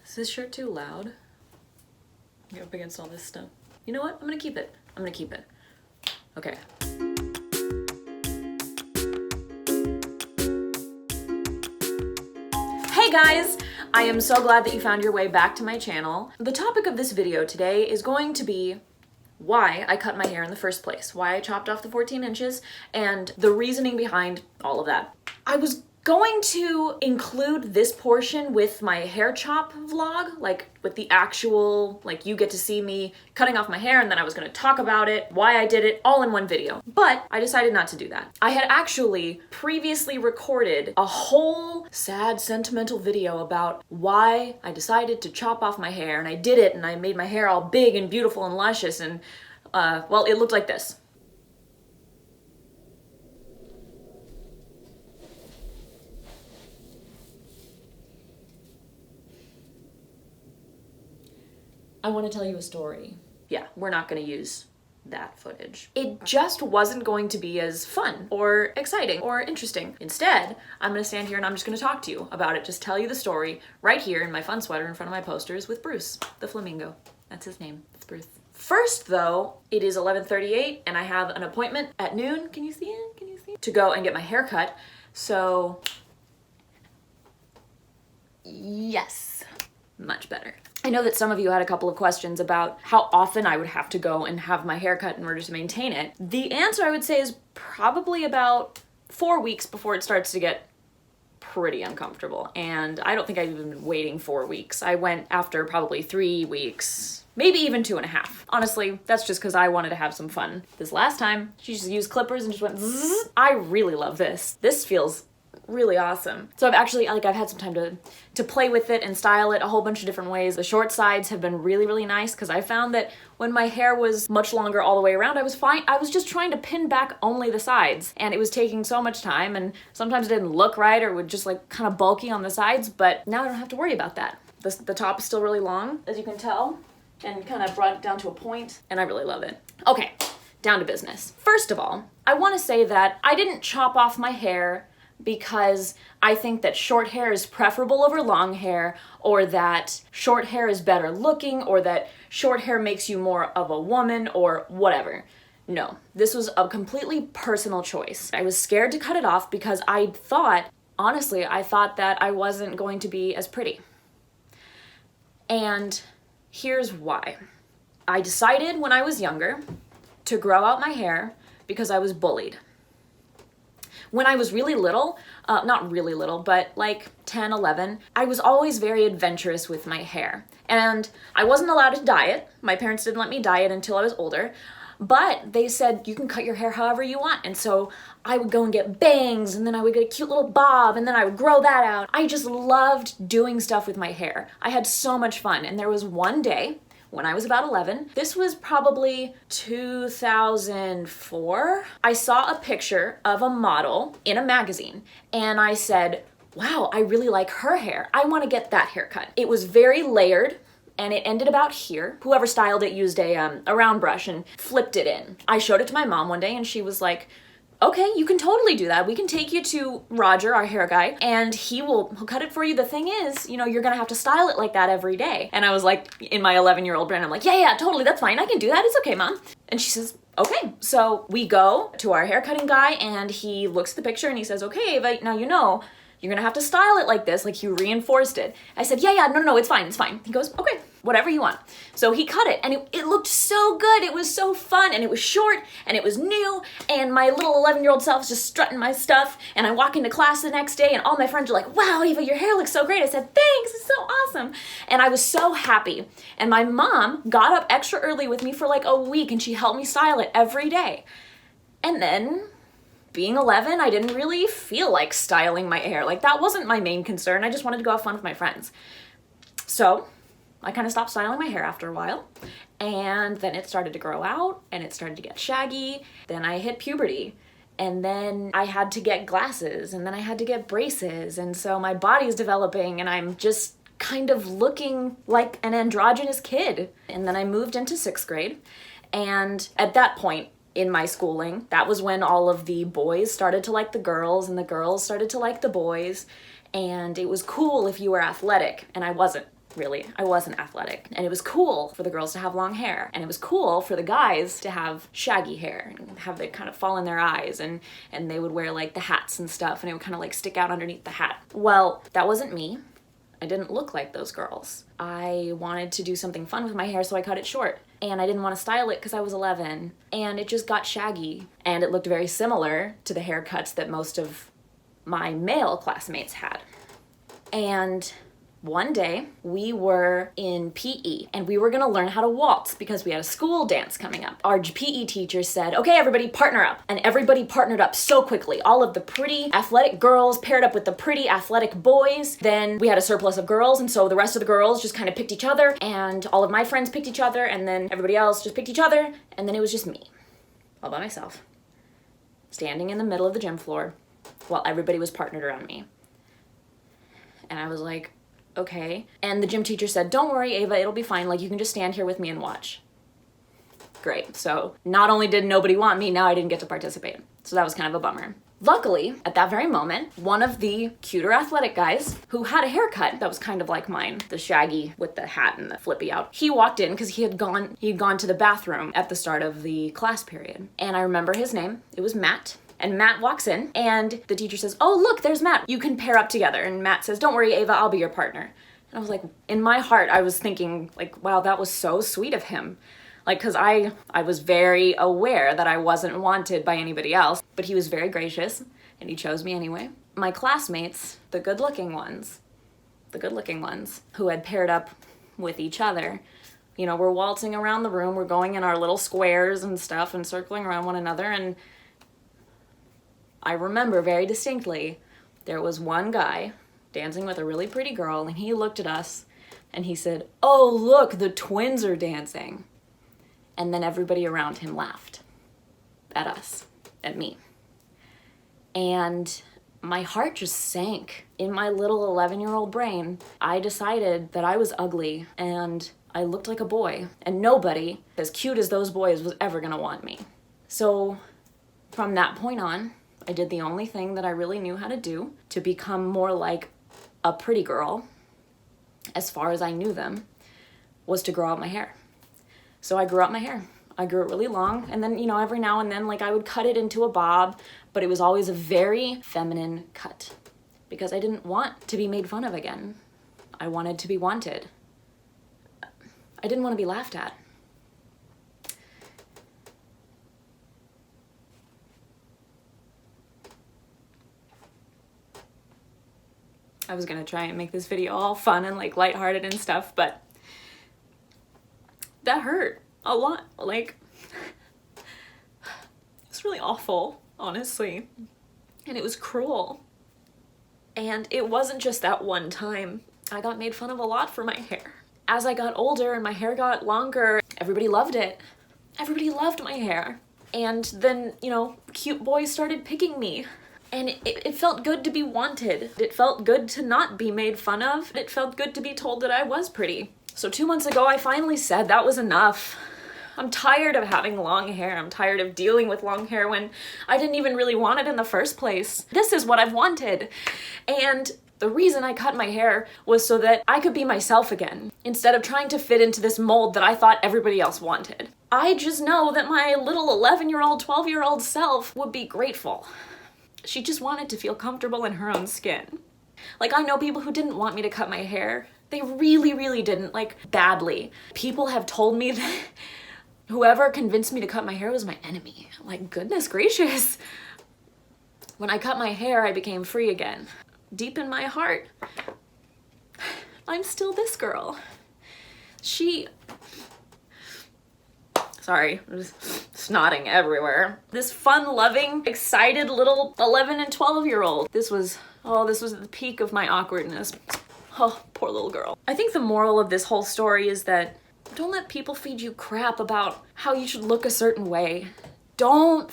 Is this shirt too loud? You're up against all this stuff. You know what? I'm gonna keep it. I'm gonna keep it. Okay. Hey guys! I am so glad that you found your way back to my channel. The topic of this video today is going to be why I cut my hair in the first place, why I chopped off the 14 inches, and the reasoning behind all of that. I was going to include this portion with my hair chop vlog, like with the actual, like you get to see me cutting off my hair, and then I was gonna talk about it, why I did it, all in one video. But I decided not to do that. I had actually previously recorded a whole sad, sentimental video about why I decided to chop off my hair, and I did it, and I made my hair all big and beautiful and luscious, and well, it looked like this. I want to tell you a story. Yeah, we're not going to use that footage. It just wasn't going to be as fun or exciting or interesting. Instead, I'm going to stand here and I'm just going to talk to you about it, just tell you the story right here in my fun sweater in front of my posters with Bruce, the flamingo. That's his name. It's Bruce. First though, it is 11:38 and I have an appointment at noon. Can you see it? Can you see it? To go and get my hair cut. So, yes, much better. I know that some of you had a couple of questions about how often I would have to go and have my hair cut in order to maintain it. The answer I would say is probably about 4 weeks before it starts to get pretty uncomfortable. And I don't think I've even been waiting 4 weeks. I went after probably 3 weeks, maybe even 2.5. Honestly, that's just because I wanted to have some fun. This last time, she just used clippers and just went zzz. I really love this. This feels really awesome. So I've had some time to play with it and style it a whole bunch of different ways. The short sides have been really, really nice because I found that when my hair was much longer all the way around, I was fine. I was just trying to pin back only the sides and it was taking so much time, and sometimes it didn't look right or would just like kind of bulky on the sides, but now I don't have to worry about that. The top is still really long, as you can tell, and kind of brought it down to a point, and I really love it. Okay, down to business. First of all, I want to say that I didn't chop off my hair because I think that short hair is preferable over long hair, or that short hair is better looking, or that short hair makes you more of a woman, or whatever. No, this was a completely personal choice. I was scared to cut it off because honestly, I thought that I wasn't going to be as pretty. And here's why. I decided when I was younger to grow out my hair because I was bullied. When I was really little, not really little, but like 10, 11, I was always very adventurous with my hair. And I wasn't allowed to dye it. My parents didn't let me dye it until I was older. But they said, you can cut your hair however you want. And so I would go and get bangs, and then I would get a cute little bob, and then I would grow that out. I just loved doing stuff with my hair. I had so much fun. And there was one day when I was about 11, this was probably 2004, I saw a picture of a model in a magazine, and I said, wow, I really like her hair. I want to get that haircut. It was very layered, and it ended about here. Whoever styled it used a round brush and flipped it in. I showed it to my mom one day, and she was like, okay, you can totally do that. We can take you to Roger, our hair guy, and he'll cut it for you. The thing is, you're gonna have to style it like that every day. And I was like, in my 11-year-old brain, I'm like, yeah, totally, that's fine. I can do that. It's okay, Mom. And she says, okay. So we go to our hair cutting guy, and he looks at the picture and he says, okay, Ava, now you're gonna have to style it like this, like he reinforced it. I said, yeah, no, it's fine. He goes, okay, whatever you want. So he cut it, and it looked so good. It was so fun, and it was short, and it was new, and my little 11-year-old self was just strutting my stuff, and I walk into class the next day, and all my friends are like, wow, Eva, your hair looks so great. I said, thanks, it's so awesome. And I was so happy. And my mom got up extra early with me for like a week, and she helped me style it every day. And then, being 11, I didn't really feel like styling my hair. Like, that wasn't my main concern. I just wanted to go have fun with my friends. So I kind of stopped styling my hair after a while, and then it started to grow out, and it started to get shaggy. Then I hit puberty, and then I had to get glasses, and then I had to get braces, and so my body's developing, and I'm just kind of looking like an androgynous kid. And then I moved into 6th grade, and at that point in my schooling, that was when all of the boys started to like the girls, and the girls started to like the boys, and it was cool if you were athletic, and I wasn't. really. I wasn't athletic. And it was cool for the girls to have long hair. And it was cool for the guys to have shaggy hair and have it kind of fall in their eyes. And they would wear like the hats and stuff, and it would kind of like stick out underneath the hat. Well, that wasn't me. I didn't look like those girls. I wanted to do something fun with my hair, so I cut it short. And I didn't want to style it because I was 11. And it just got shaggy. And it looked very similar to the haircuts that most of my male classmates had. And one day we were in PE and we were gonna learn how to waltz because we had a school dance coming up. Our PE teacher said, okay, everybody partner up. And everybody partnered up so quickly. All of the pretty athletic girls paired up with the pretty athletic boys. Then we had a surplus of girls, and so the rest of the girls just kind of picked each other, and all of my friends picked each other, and then everybody else just picked each other, and then it was just me, all by myself, standing in the middle of the gym floor while everybody was partnered around me. And I was like, okay. And the gym teacher said, don't worry, Ava, it'll be fine. Like, you can just stand here with me and watch. Great. So not only did nobody want me, now I didn't get to participate. So that was kind of a bummer. Luckily, at that very moment, one of the cuter athletic guys who had a haircut that was kind of like mine, the shaggy with the hat and the flippy out, he walked in because he'd gone to the bathroom at the start of the class period. And I remember his name. It was Matt. And Matt walks in, and the teacher says, oh, look, there's Matt. You can pair up together. And Matt says, don't worry, Ava, I'll be your partner. And I was like, in my heart, I was thinking, like, wow, that was so sweet of him. Like, because I was very aware that I wasn't wanted by anybody else, but he was very gracious, and he chose me anyway. My classmates, the good-looking ones who had paired up with each other, you know, we're waltzing around the room, we're going in our little squares and stuff and circling around one another, and I remember very distinctly, there was one guy dancing with a really pretty girl, and he looked at us and he said, oh, look, the twins are dancing. And then everybody around him laughed at us, at me. And my heart just sank. In my little 11-year-old brain, I decided that I was ugly and I looked like a boy, and nobody as cute as those boys was ever gonna want me. So from that point on, I did the only thing that I really knew how to do to become more like a pretty girl, as far as I knew them, was to grow out my hair. So I grew out my hair. I grew it really long, and then, you know, every now and then, like, I would cut it into a bob, but it was always a very feminine cut because I didn't want to be made fun of again. I wanted to be wanted. I didn't want to be laughed at. I was gonna try and make this video all fun and like lighthearted and stuff, but that hurt a lot. Like, it's really awful, honestly. And it was cruel. And it wasn't just that one time. I got made fun of a lot for my hair. As I got older and my hair got longer, everybody loved it. Everybody loved my hair. And then, you know, cute boys started picking me. And it felt good to be wanted. It felt good to not be made fun of. It felt good to be told that I was pretty. So 2 months ago, I finally said that was enough. I'm tired of having long hair. I'm tired of dealing with long hair when I didn't even really want it in the first place. This is what I've wanted. And the reason I cut my hair was so that I could be myself again, instead of trying to fit into this mold that I thought everybody else wanted. I just know that my little 11-year-old, 12-year-old self would be grateful. She just wanted to feel comfortable in her own skin. Like, I know people who didn't want me to cut my hair. They really, really didn't, like, badly. People have told me that whoever convinced me to cut my hair was my enemy. Like, goodness gracious. When I cut my hair, I became free again. Deep in my heart, I'm still this girl. Sorry, I'm just snotting everywhere. This fun-loving, excited little 11 and 12-year-old. This was the peak of my awkwardness. Oh, poor little girl. I think the moral of this whole story is that don't let people feed you crap about how you should look a certain way. Don't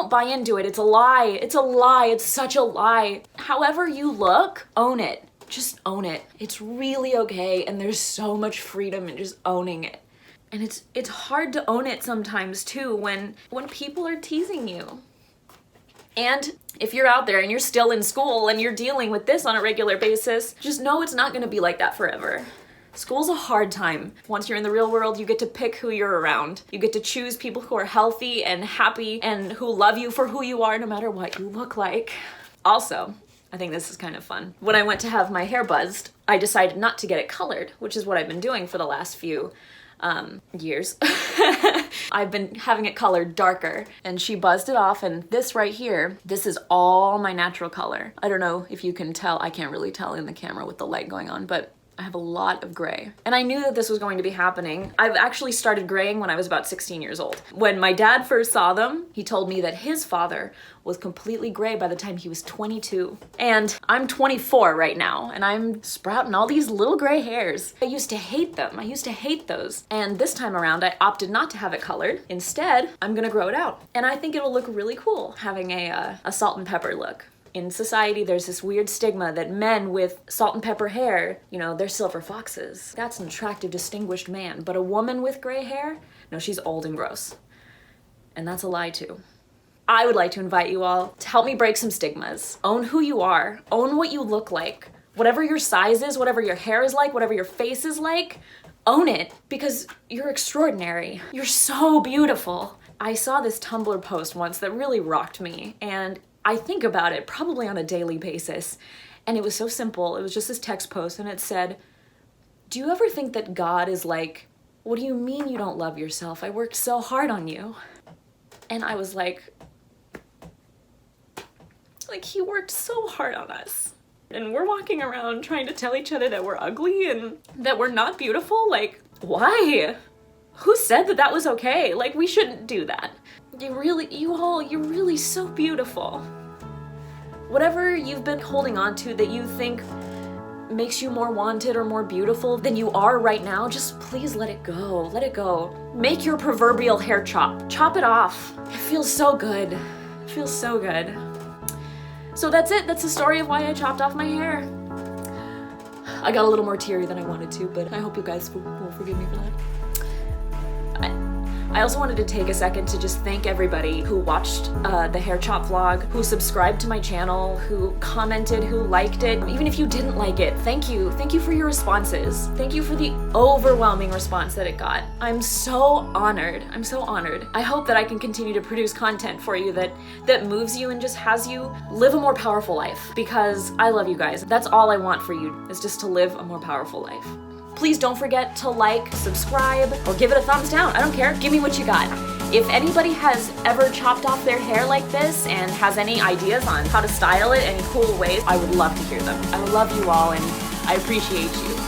buy into it. It's a lie. It's a lie. It's such a lie. However you look, own it. Just own it. It's really okay, and there's so much freedom in just owning it. And it's hard to own it sometimes too when people are teasing you. And if you're out there and you're still in school and you're dealing with this on a regular basis, just know it's not gonna be like that forever. School's a hard time. Once you're in the real world, you get to pick who you're around. You get to choose people who are healthy and happy and who love you for who you are no matter what you look like. Also, I think this is kind of fun. When I went to have my hair buzzed, I decided not to get it colored, which is what I've been doing for the last few years. I've been having it colored darker, and she buzzed it off, and this right here, this is all my natural color. I don't know if you can tell, I can't really tell in the camera with the light going on, but I have a lot of gray. And I knew that this was going to be happening. I've actually started graying when I was about 16 years old. When my dad first saw them, he told me that his father was completely gray by the time he was 22. And I'm 24 right now, and I'm sprouting all these little gray hairs. I used to hate them. I used to hate those. And this time around, I opted not to have it colored. Instead, I'm gonna grow it out. And I think it'll look really cool having a salt and pepper look. In society, there's this weird stigma that men with salt and pepper hair, you know, they're silver foxes. That's an attractive, distinguished man. But a woman with gray hair, no, she's old and gross. And that's a lie too. I would like to invite you all to help me break some stigmas. Own who you are. Own what you look like. Whatever your size is, whatever your hair is like, whatever your face is like, own it, because you're extraordinary. You're so beautiful. I saw this Tumblr post once that really rocked me, and I think about it probably on a daily basis. And it was so simple. It was just this text post, and it said, do you ever think that God is like, what do you mean you don't love yourself? I worked so hard on you. And I was like, he worked so hard on us. And we're walking around trying to tell each other that we're ugly and that we're not beautiful. Like, why? Who said that that was okay? Like, we shouldn't do that. You're really so beautiful. Whatever you've been holding on to that you think makes you more wanted or more beautiful than you are right now, just please let it go. Let it go. Make your proverbial hair chop. Chop it off. It feels so good. It feels so good. So that's it. That's the story of why I chopped off my hair. I got a little more teary than I wanted to, but I hope you guys will forgive me for that. I also wanted to take a second to just thank everybody who watched the hair chop vlog, who subscribed to my channel, who commented, who liked it. Even if you didn't like it, thank you. Thank you for your responses. Thank you for the overwhelming response that it got. I'm so honored. I'm so honored. I hope that I can continue to produce content for you that moves you and just has you live a more powerful life, because I love you guys. That's all I want for you, is just to live a more powerful life. Please don't forget to like, subscribe, or give it a thumbs down. I don't care. Give me what you got. If anybody has ever chopped off their hair like this and has any ideas on how to style it, any cool ways, I would love to hear them. I love you all, and I appreciate you.